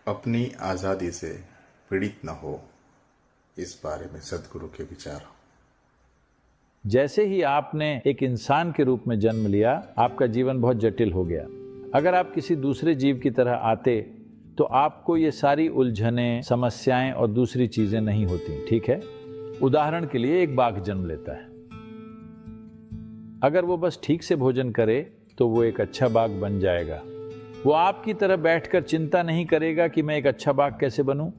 अपनी आज़ादी से पीड़ित न हो, इस बारे में सद्गुरु के विचार। जैसे ही आपने एक इंसान के रूप में जन्म लिया, आपका जीवन बहुत जटिल हो गया। अगर आप किसी दूसरे जीव की तरह आते तो आपको ये सारी उलझनें, समस्याएं और दूसरी चीजें नहीं होती। ठीक है, उदाहरण के लिए एक बाघ जन्म लेता है। अगर वो बस ठीक से भोजन करे तो वो एक अच्छा बाघ बन जाएगा। वो आपकी तरह बैठकर चिंता नहीं करेगा कि मैं एक अच्छा बाघ कैसे बनूं,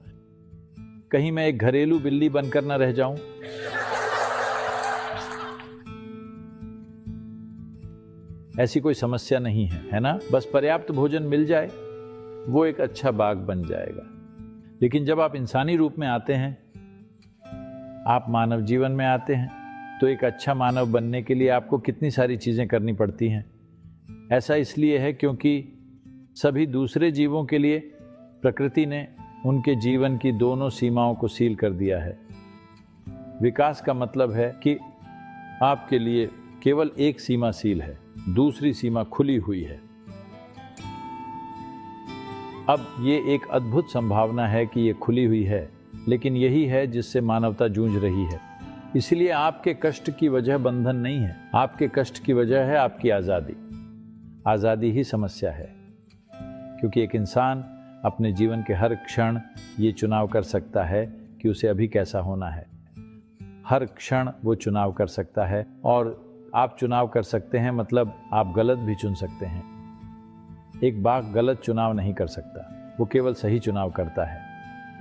कहीं मैं एक घरेलू बिल्ली बनकर न रह जाऊं। ऐसी कोई समस्या नहीं है, है ना? बस पर्याप्त भोजन मिल जाए, वो एक अच्छा बाघ बन जाएगा। लेकिन जब आप इंसानी रूप में आते हैं, आप मानव जीवन में आते हैं, तो एक अच्छा मानव बनने के लिए आपको कितनी सारी चीजें करनी पड़ती हैं। ऐसा इसलिए है क्योंकि सभी दूसरे जीवों के लिए प्रकृति ने उनके जीवन की दोनों सीमाओं को सील कर दिया है। विकास का मतलब है कि आपके लिए केवल एक सीमा सील है, दूसरी सीमा खुली हुई है। अब ये एक अद्भुत संभावना है कि ये खुली हुई है, लेकिन यही है जिससे मानवता जूझ रही है। इसलिए आपके कष्ट की वजह बंधन नहीं है, आपके कष्ट की वजह है आपकी आज़ादी। आज़ादी ही समस्या है, क्योंकि एक इंसान अपने जीवन के हर क्षण ये चुनाव कर सकता है कि उसे अभी कैसा होना है। हर क्षण वो चुनाव कर सकता है, और आप चुनाव कर सकते हैं मतलब आप गलत भी चुन सकते हैं। एक बाघ गलत चुनाव नहीं कर सकता, वो केवल सही चुनाव करता है।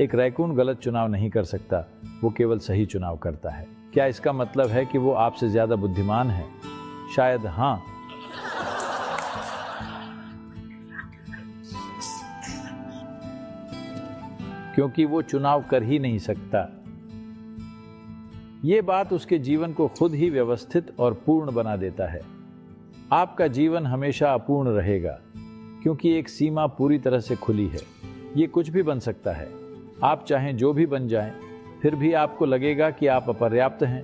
एक रैकून गलत चुनाव नहीं कर सकता, वो केवल सही चुनाव करता है। क्या इसका मतलब है कि वो आपसे ज्यादा बुद्धिमान है? शायद हाँ। क्योंकि वो चुनाव कर ही नहीं सकता। ये बात उसके जीवन को खुद ही व्यवस्थित और पूर्ण बना देता है। आपका जीवन हमेशा अपूर्ण रहेगा, क्योंकि एक सीमा पूरी तरह से खुली है। ये कुछ भी बन सकता है, आप चाहें जो भी बन जाएं, फिर भी आपको लगेगा कि आप अपर्याप्त हैं,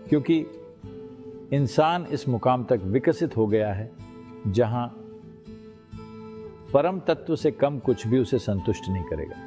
क्योंकि इंसान इस मुकाम तक विकसित हो गया है जहां परम तत्व से कम कुछ भी उसे संतुष्ट नहीं करेगा।